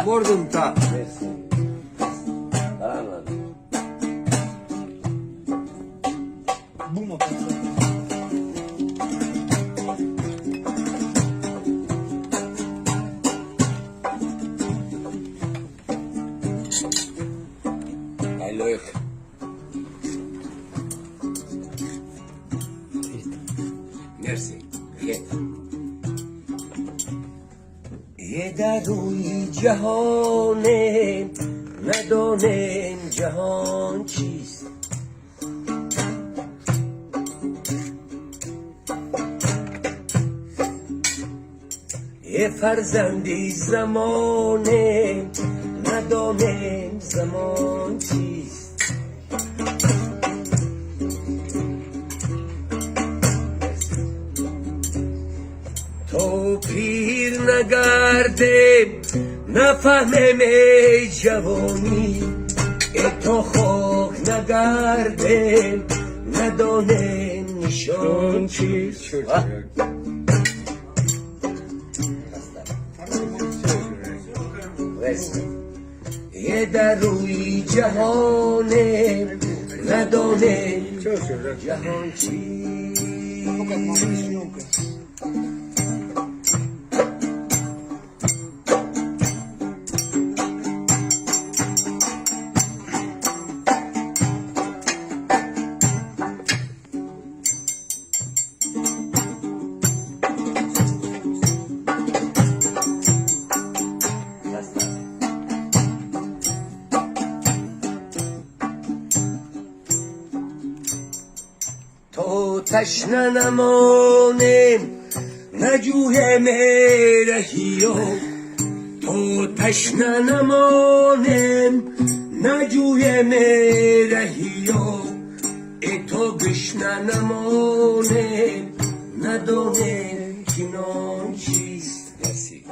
مردم تا مرسی. آمد. Hij leuk. مرسی. یه در روی جهانه ندانم جهان چیست یه فرزندی زمانه ندانم زمان چیست تو پیر نگرده نفهمم ای جوانی ای تو خاک نگرده ندانم نشان چیست یه در روی جهانه ندانم جهان چیست تو تشنه نمانم نجویم رهیو تو تشنه نمانم نجویم رهیو ای تو گشنه نمانم ندانم کنان چیست مرسی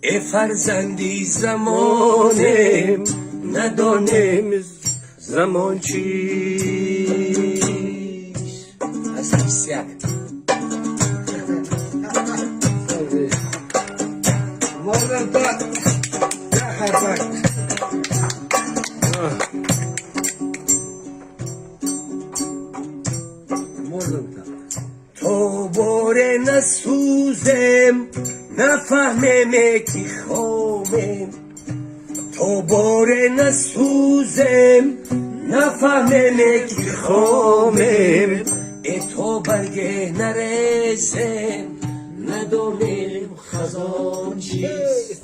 ای فرزندی زمانم ندانم زمان چیست اساسیت مردم تا تو باره نسوزم نفهمم کی خامم تو باره نسوزم نفهمم کی خامم ای تو برگه نرسم ندانم خزان چیست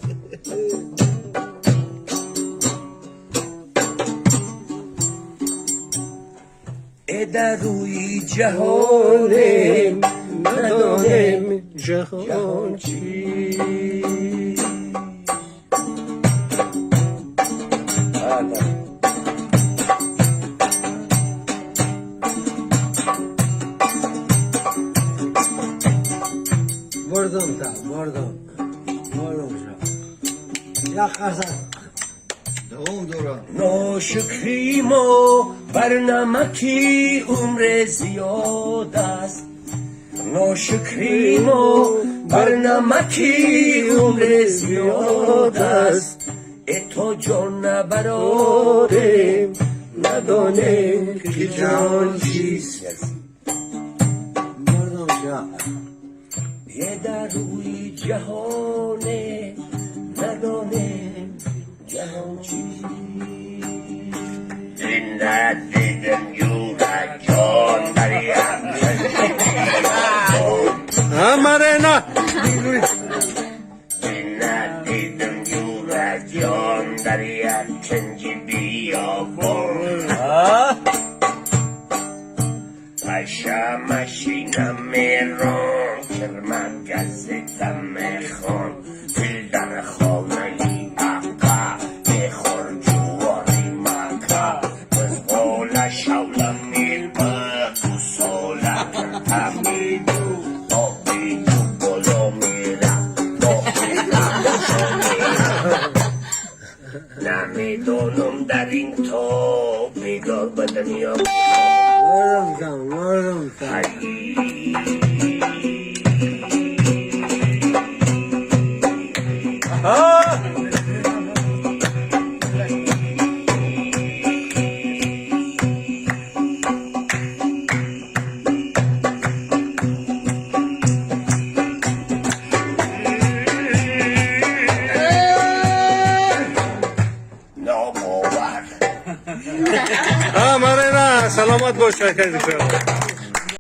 ای در روی جهانم ندانم جهان چیست مردم یا خزن دوم دوران ناشکریم و برنمکی عمر زیاد است ناشکریم و برنمکی عمر زیاد است ای تو جان نبرارم ندانم که جان چیست مردم جا یه در روی جهانه ندانم جهان چیست ندیدم یورا جان دریم همارنا ندیدم یورا جان دریم چنجی بیابون پشا مشینم میرون کرمن گزیتم میخون فیل در خانه ای اقا میخور جواری مکا بز قول شولم میل بگو سولا کرتا میدو آبیدو بلو میرم باقیدم شو میرم نمیدونم در این تو بیدار به دنیا Vurdum ta. Ha! ناباور Ha Marina, selamat boş herkes inşallah.